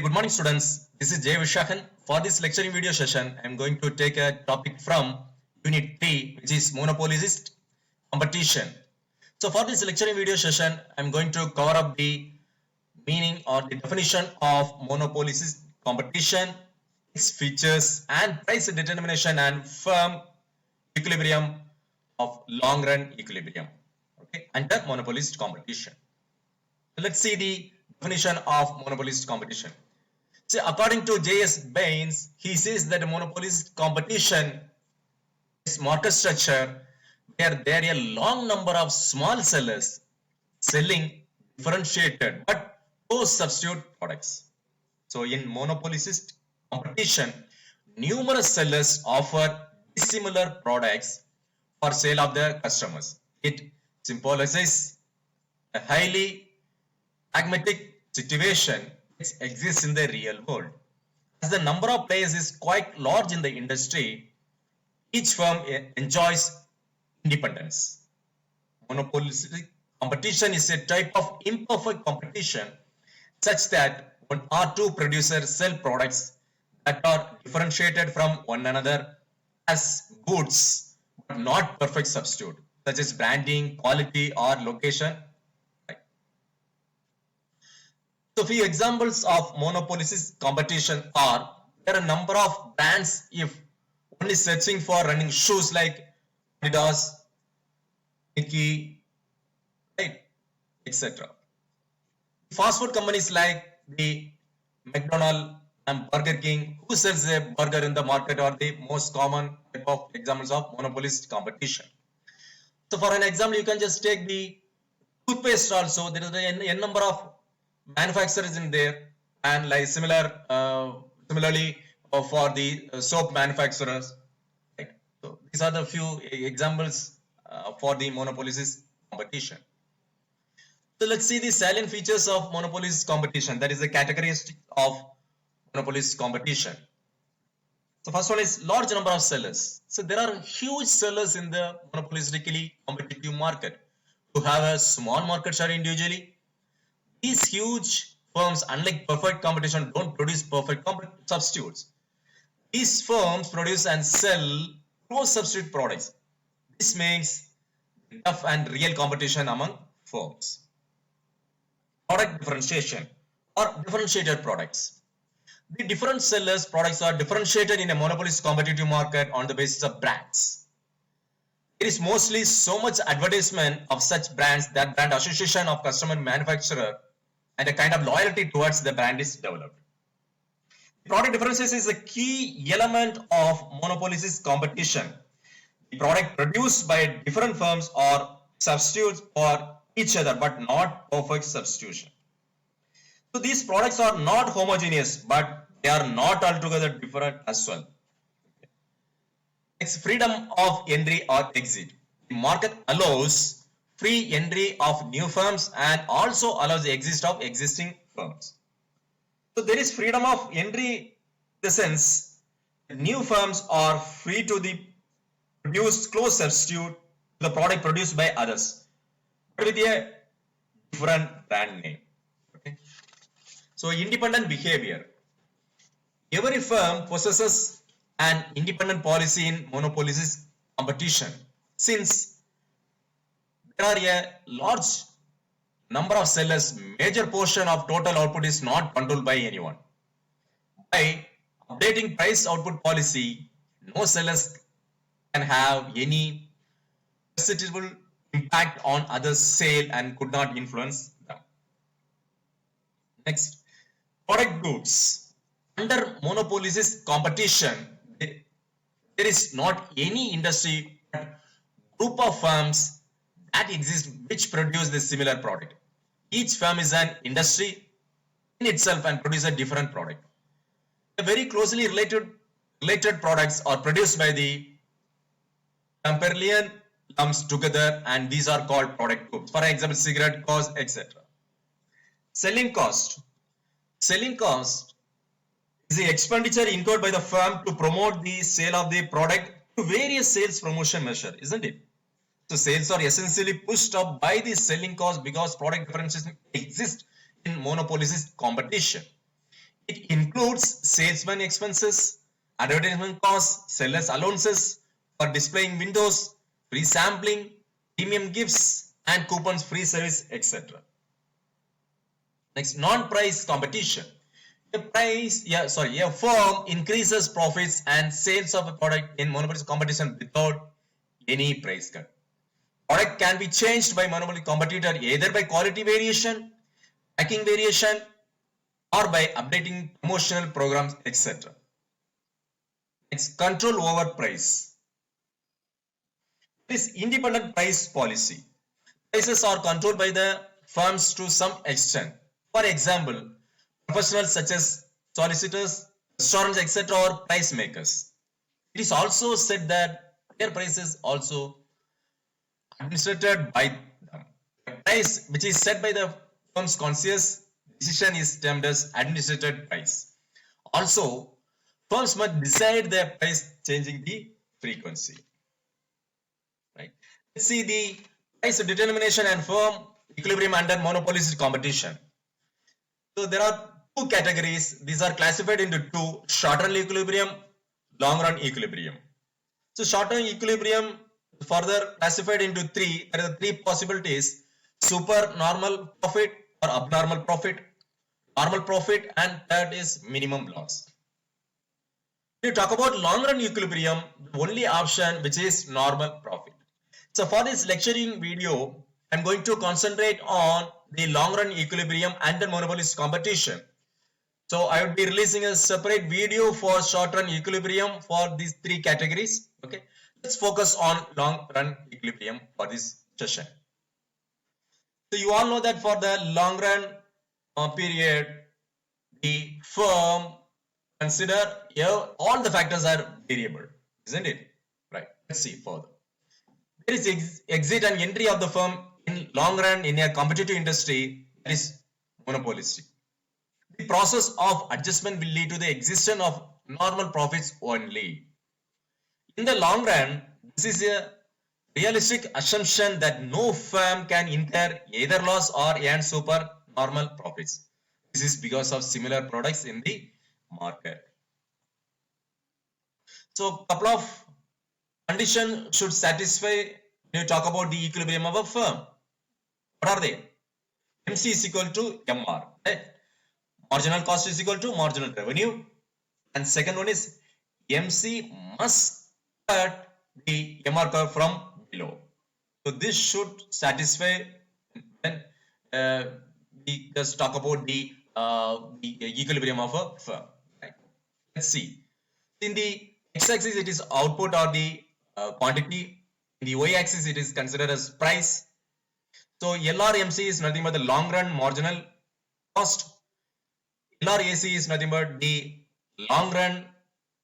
Good morning students, this is Jay Vishakan. For this lecturing video session, I am going to take a topic from Unit 3 which is Monopolistic competition. So for this lecturing video session, I am going to cover up the meaning or the definition of monopolistic competition, its features and price determination and firm equilibrium of long run equilibrium under monopolistic competition. So let's see the definition of monopolistic competition. See, according to J.S. Baines, he says that a monopolistic competition is market structure where there are a long number of small sellers selling differentiated but co-substitute products. So in monopolistic competition, numerous sellers offer dissimilar products for sale of their customers. It symbolizes a highly pragmatic situation which exists in the real world. As the number of players is quite large in the industry, each firm enjoys independence. Monopolistic competition is a type of imperfect competition such that one or two producers sell products that are differentiated from one another as goods but not perfect substitute, such as branding, quality or location. So few examples of monopolistic competition are, there are a number of brands. If one is searching for running shoes like Adidas, Nike, right, etc. Fast food companies like the McDonald's and Burger King, who sells a burger in the market, are the most common type of examples of monopolistic competition. So for an example, you can just take the toothpaste also. There is a number of manufacturers in there, and like similarly for the soap manufacturers. Right? So these are the few examples for the monopolistic competition. So let's see the salient features of monopolistic competition. That is the characteristic of monopolistic competition. So first one is large number of sellers. So there are huge sellers in the monopolistically competitive market who have a small market share individually. These huge firms, unlike perfect competition, don't produce perfect substitutes. These firms produce and sell close substitute products. This makes tough and real competition among firms. Product differentiation or differentiated products. The different sellers' products are differentiated in a monopolistic competitive market on the basis of brands. There is mostly so much advertisement of such brands that brand association of customer manufacturer and a kind of loyalty towards the brand is developed. Product differentiation is a key element of monopolistic competition. The product produced by different firms are substitutes for each other but not perfect substitution. So these products are not homogeneous, but they are not altogether different as well. Next, freedom of entry or exit. The market allows free entry of new firms and also allows the exit of existing firms. So there is freedom of entry in the sense new firms are free to produce close substitute to the product produced by others, but with a different brand name. Okay. So independent behavior. Every firm possesses an independent policy in monopolistic competition, since there are a large number of sellers, major portion of total output is not controlled by anyone. By updating price output policy, no sellers can have any perceptible impact on others' sale and could not influence them. Next, product groups. Under monopolistic competition, there is not any industry but group of firms that exist which produce the similar product. Each firm is an industry in itself and produces a different product. The very closely related products are produced by the Campbellian lumps together, and these are called product groups. For example, cigarette cost, etc. Selling cost. Selling cost is the expenditure incurred by the firm to promote the sale of the product to various sales promotion measures, isn't it? So sales are essentially pushed up by the selling cost because product differences exist in monopolistic competition. It includes salesman expenses, advertisement costs, sellers allowances for displaying windows, free sampling, premium gifts, and coupons, free service, etc. Next, non-price competition. A firm increases profits and sales of a product in monopoly competition without any price cut. Product can be changed by monopoly competitor either by quality variation, packing variation, or by updating promotional programs, etc. Next, control over price. This independent price policy. Prices are controlled by the firms to some extent. For example, professionals such as solicitors, restaurants, etc. are price makers. It is also said that their prices also administered by them. The price which is set by the firm's conscious decision is termed as administrated price. Also, firms must decide their price changing the frequency. Right. Let's see the price determination and firm equilibrium under monopolistic competition. So there are two categories. These are classified into two: short-run equilibrium, long-run equilibrium. So short-run equilibrium further classified into three. There are three possibilities: super normal profit or abnormal profit, normal profit, and third is minimum loss. When you talk about long-run equilibrium, the only option which is normal profit. So for this lecturing video, I'm going to concentrate on the long-run equilibrium and the monopolistic competition. So I would be releasing a separate video for short-run equilibrium for these three categories. Okay, let's focus on long-run equilibrium for this session. So you all know that for the long-run period, the firm consider all the factors are variable, isn't it? Right. Let's see further. There is exit and entry of the firm in long run in a competitive industry that is monopolistic. The process of adjustment will lead to the existence of normal profits only. In the long run, this is a realistic assumption that no firm can incur either loss or earn super normal profits. This is because of similar products in the market. So, couple of conditions should satisfy when you talk about the equilibrium of a firm. What are they? MC is equal to MR. Right? Marginal cost is equal to marginal revenue. And second one is MC must cut the MR curve from below. So this should satisfy when we just talk about the equilibrium of a firm. Right? Let's see. In the x-axis it is output or the quantity. In the y-axis it is considered as price. So LRMC is nothing but the long run marginal cost. LRAC is nothing but the long run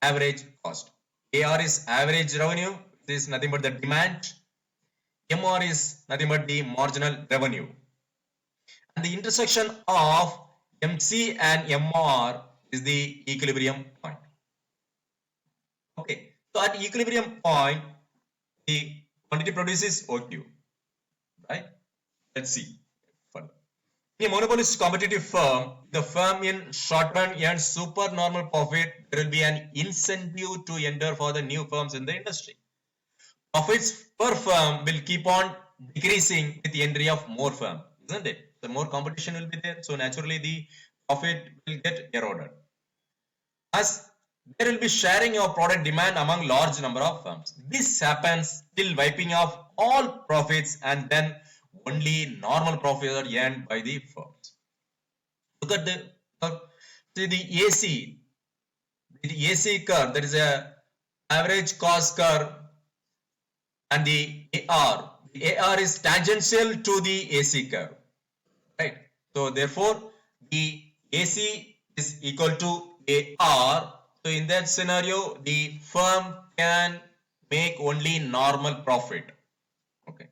average cost. AR is average revenue. This is nothing but the demand. MR is nothing but the marginal revenue. And the intersection of MC and MR is the equilibrium point. Okay, so at equilibrium point, the quantity produces OQ, right? Let's see further. In a monopolistic competitive firm, the firm in short run earns super normal profit. There will be an incentive to enter for the new firms in the industry. Profits per firm will keep on decreasing with the entry of more firms, isn't it? The more competition will be there, so naturally the profit will get eroded. As there will be sharing of product demand among large number of firms. This happens till wiping off all profits and then only normal profits are earned by the firms. Look at the AC. The AC curve, there is a average cost curve, and the AR. The AR is tangential to the AC curve, right? So therefore, the AC is equal to AR. So in that scenario, the firm can make only normal profit. Okay.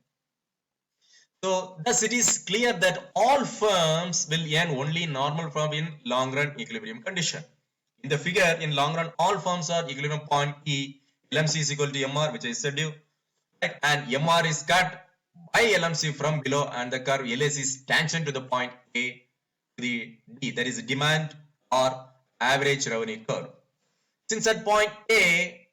So thus it is clear that all firms will earn only normal profit in long run equilibrium condition. In the figure, in long run, all firms are equilibrium point E. LMC is equal to MR, which I said you. Right? And MR is cut by LMC from below, and the curve LS is tangent to the point A to the D. That is demand or average revenue curve. Since at point A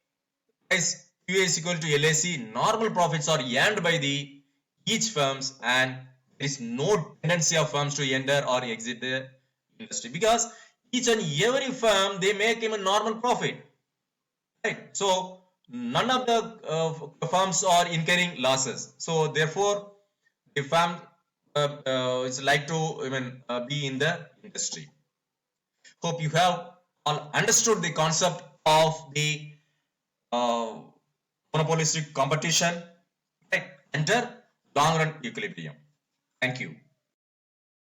is Q is equal to LAC, normal profits are earned by the each firms and there is no tendency of firms to enter or exit the industry because each and every firm they make him a normal profit, right? So none of the firms are incurring losses. So therefore, the firm is like to be in the industry. Hope you have all understood the concept of the uh, monopolistic competition, right, under long run equilibrium. Thank you.